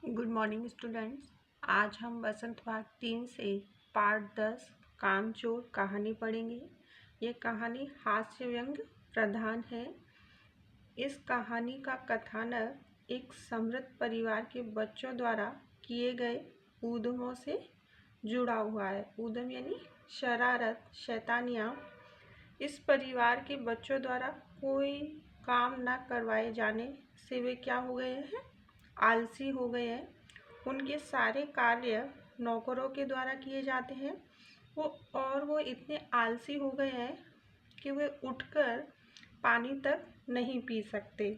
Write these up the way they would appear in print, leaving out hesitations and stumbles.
Good morning students. आज हम बसंत भाग 3 से पार्ट 10 कामचोर कहानी पढ़ेंगे। ये कहानी हास्य व्यंग प्रधान है। इस कहानी का कथानक एक समृद्ध परिवार के बच्चों द्वारा किए गए ऊधमों से जुड़ा हुआ है। ऊधम यानी शरारत, शैतानियाँ। इस परिवार के बच्चों द्वारा कोई काम न करवाए जाने से वे क्या हो गए हैं? आलसी हो गए हैं। उनके सारे कार्य नौकरों के द्वारा किए जाते हैं। वो इतने आलसी हो गए हैं कि वे उठकर पानी तक नहीं पी सकते।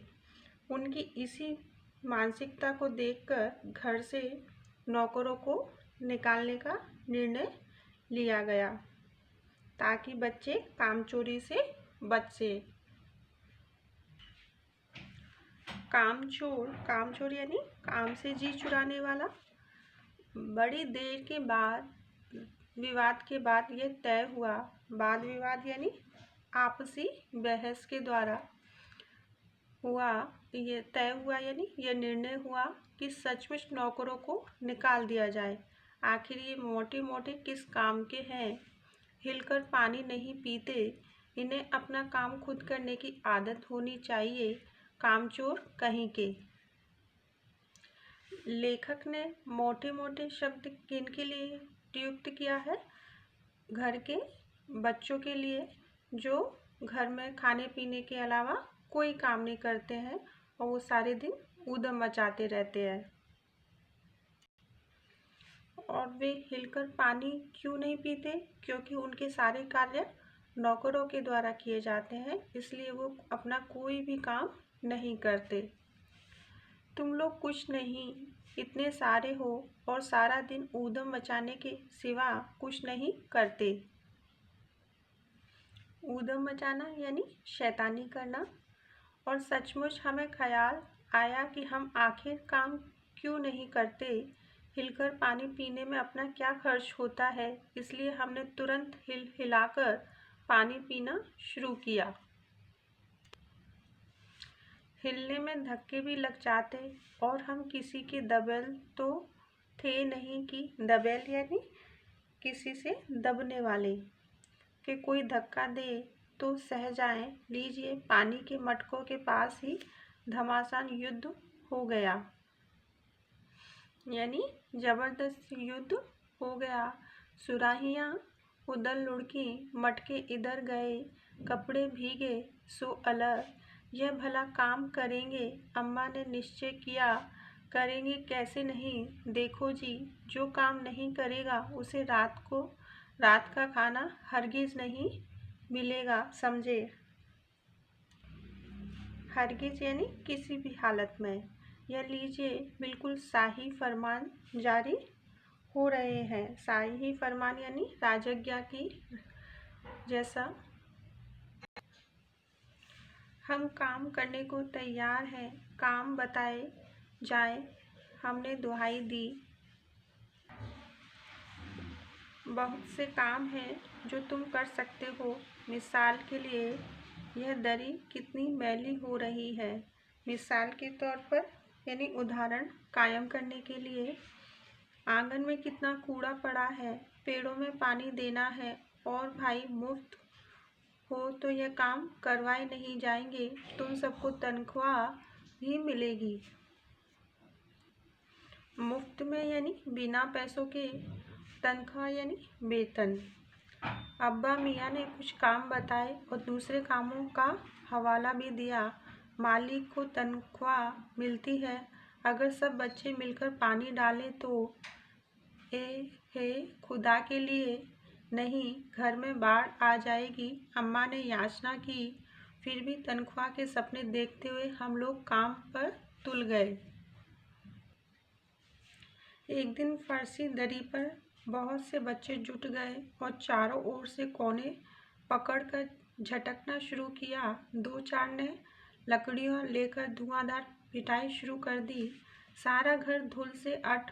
उनकी इसी मानसिकता को देखकर घर से नौकरों को निकालने का निर्णय लिया गया ताकि बच्चे कामचोरी से बच सके। कामचोर यानी काम से जी चुराने वाला। बड़ी देर के बाद विवाद के बाद यह तय हुआ, वाद विवाद यानी आपसी बहस के द्वारा हुआ, ये तय हुआ यानी यह निर्णय हुआ कि सचमुच नौकरों को निकाल दिया जाए। आखिर ये मोटे मोटे किस काम के हैं? हिलकर पानी नहीं पीते। इन्हें अपना काम खुद करने की आदत होनी चाहिए। कामचोर कहीं के। लेखक ने मोटे मोटे शब्द किनके लिए प्रयुक्त किया है? घर के बच्चों के लिए, जो घर में खाने पीने के अलावा कोई काम नहीं करते हैं और वो सारे दिन ऊधम मचाते रहते हैं। और वे हिलकर पानी क्यों नहीं पीते? क्योंकि उनके सारे कार्य नौकरों के द्वारा किए जाते हैं, इसलिए वो अपना कोई भी काम नहीं करते। तुम लोग कुछ नहीं, इतने सारे हो और सारा दिन ऊधम मचाने के सिवा कुछ नहीं करते। ऊधम मचाना यानी शैतानी करना। और सचमुच हमें ख्याल आया कि हम आखिर काम क्यों नहीं करते। हिलकर पानी पीने में अपना क्या खर्च होता है, इसलिए हमने तुरंत हिलाकर पानी पीना शुरू किया। हिलने में धक्के भी लग जाते और हम किसी के दबेल तो थे नहीं कि दबेल यानी किसी से दबने वाले कि कोई धक्का दे तो सह जाएं। लीजिए, पानी के मटकों के पास ही घमासान युद्ध हो गया, यानी जबरदस्त युद्ध हो गया। सुराहियाँ उधर लुढ़की, मटके इधर गए, कपड़े भीगे सो अलग। यह भला काम करेंगे? अम्मा ने निश्चय किया। करेंगे कैसे नहीं? देखो जी, जो काम नहीं करेगा उसे रात का खाना हरगिज नहीं मिलेगा, समझे? हरगिज यानी किसी भी हालत में। यह लीजिए, बिल्कुल शाही फरमान जारी हो रहे हैं। शाही फरमान यानी राजज्ञा की जैसा। हम काम करने को तैयार हैं, काम बताए जाए। हमने दुहाई दी। बहुत से काम हैं जो तुम कर सकते हो। मिसाल के लिए, यह दरी कितनी मैली हो रही है। मिसाल के तौर पर यानी उदाहरण कायम करने के लिए, आंगन में कितना कूड़ा पड़ा है। पेड़ों में पानी देना है। और भाई, मुफ्त हो तो यह काम करवाए नहीं जाएंगे। तुम सबको तनख्वाह भी मिलेगी। मुफ्त में यानी बिना पैसों के, तनख्वाह यानी वेतन। अब्बा मियाँ ने कुछ काम बताए और दूसरे कामों का हवाला भी दिया। मालिक को तनख्वाह मिलती है। अगर सब बच्चे मिलकर पानी डालें तो हे खुदा के लिए, नहीं, घर में बाढ़ आ जाएगी। अम्मा ने याचना की। फिर भी तनख्वाह के सपने देखते हुए हम लोग काम पर तुल गए। एक दिन फर्शी दरी पर बहुत से बच्चे जुट गए और चारों ओर से कोने पकड़कर झटकना शुरू किया। दो चार ने लकड़ियाँ लेकर धुआंधार पिटाई शुरू कर दी। सारा घर धूल से अट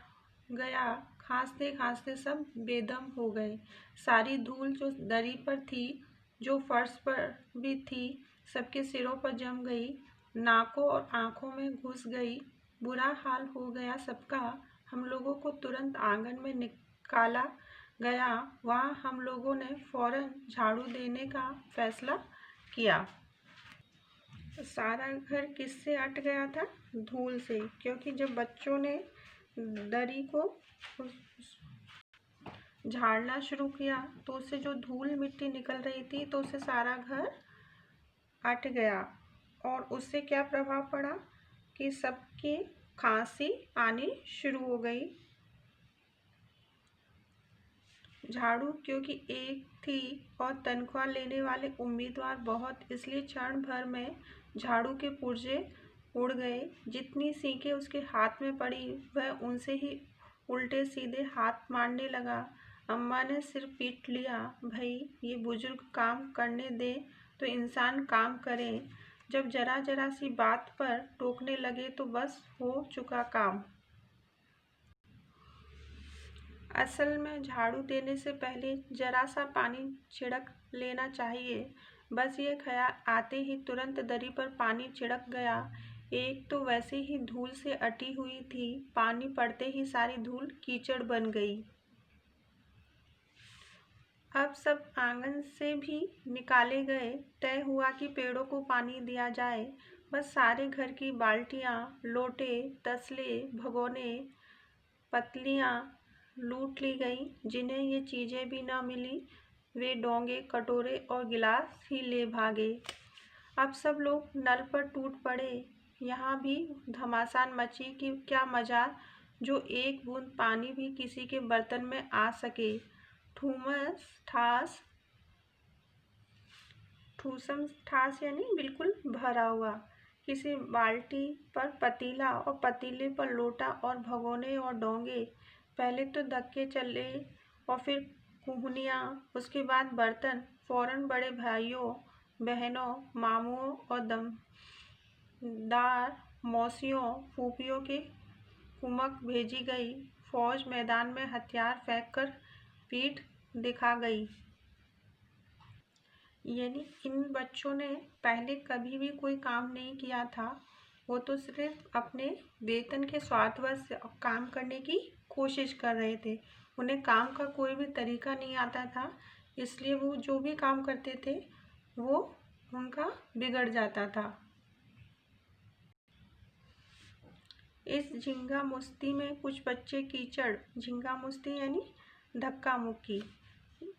गया। खांसते खांसते सब बेदम हो गए। सारी धूल जो दरी पर थी, जो फर्श पर भी थी, सबके सिरों पर जम गई, नाकों और आँखों में घुस गई। बुरा हाल हो गया सबका। हम लोगों को तुरंत आंगन में निकाला गया। वहाँ हम लोगों ने फौरन झाड़ू देने का फैसला किया। सारा घर किससे अट गया था? धूल से, क्योंकि जब बच्चों ने दरी को झाड़ना शुरू किया तो उससे जो धूल मिट्टी निकल रही थी तो उससे सारा घर अट गया। और उससे क्या प्रभाव पड़ा कि सबकी खांसी आनी शुरू हो गई। झाड़ू क्योंकि एक थी और तनख्वाह लेने वाले उम्मीदवार बहुत, इसलिए क्षण भर में झाड़ू के पुर्जे उड़ गए। जितनी सीखें उसके हाथ में पड़ी वह उनसे ही उल्टे सीधे हाथ मारने लगा। अम्मा ने सिर पीट लिया। भाई, ये बुजुर्ग काम करने दे तो इंसान काम करे। जब जरा जरा सी बात पर टोकने लगे तो बस हो चुका काम। असल में झाड़ू देने से पहले जरा सा पानी छिड़क लेना चाहिए। बस ये ख्याल आते ही तुरंत दरी पर पानी छिड़क गया। एक तो वैसे ही धूल से अटी हुई थी, पानी पड़ते ही सारी धूल कीचड़ बन गई। अब सब आंगन से भी निकाले गए। तय हुआ कि पेड़ों को पानी दिया जाए। बस सारे घर की बाल्टियाँ, लोटे, तसले, भगोने, पतलियाँ लूट ली गई। जिन्हें ये चीज़ें भी न मिली वे डोंगे, कटोरे और गिलास ही ले भागे। अब सब लोग नल पर टूट पड़े। यहाँ भी घमासान मची कि क्या मजाल जो एक बूंद पानी भी किसी के बर्तन में आ सके। ठूसम ठास यानी बिल्कुल भरा हुआ। किसी बाल्टी पर पतीला और पतीले पर लोटा और भगोने और डोंगे। पहले तो धक्के चले और फिर कुहनियाँ, उसके बाद बर्तन। फौरन बड़े भाइयों, बहनों, मामुओं और दमदार मौसियों, फूफियों के कुमक भेजी गई। फौज मैदान में हथियार फेंक कर पीठ दिखा गई। यानी इन बच्चों ने पहले कभी भी कोई काम नहीं किया था। वो तो सिर्फ अपने वेतन के स्वार्थवश काम करने की कोशिश कर रहे थे। उन्हें काम का कोई भी तरीका नहीं आता था, इसलिए वो जो भी काम करते थे वो उनका बिगड़ जाता था। इस झींगा मुश्ती में कुछ बच्चे कीचड़, झींगा मुश्ती यानी धक्का मुक्की,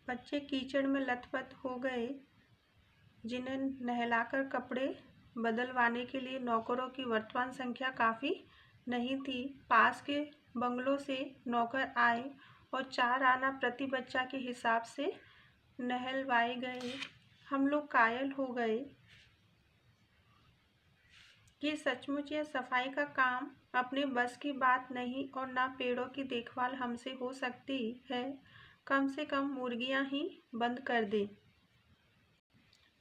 बच्चे कीचड़ में लथपथ हो गए। जिन्हें नहलाकर कपड़े बदलवाने के लिए नौकरों की वर्तमान संख्या काफ़ी नहीं थी। पास के बंगलों से नौकर आए और 4 आना प्रति बच्चा के हिसाब से नहलवाए गए। हम लोग कायल हो गए कि सचमुच यह सफाई का काम अपने बस की बात नहीं और ना पेड़ों की देखभाल हमसे हो सकती है। कम से कम मुर्गियां ही बंद कर दे।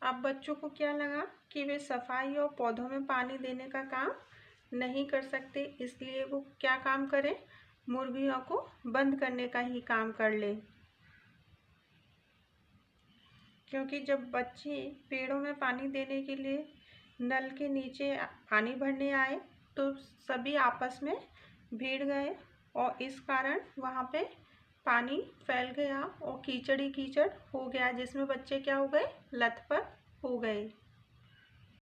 अब बच्चों को क्या लगा कि वे सफाई और पौधों में पानी देने का काम नहीं कर सकते, इसलिए वो क्या काम करें, मुर्गियों को बंद करने का ही काम कर ले। क्योंकि जब बच्चे पेड़ों में पानी देने के लिए नल के नीचे पानी भरने आए तो सभी आपस में भीड़ गए और इस कारण वहाँ पे पानी फैल गया और कीचड़ ही कीचड़ हो गया, जिसमें बच्चे क्या हो गए, लथपथ हो गए।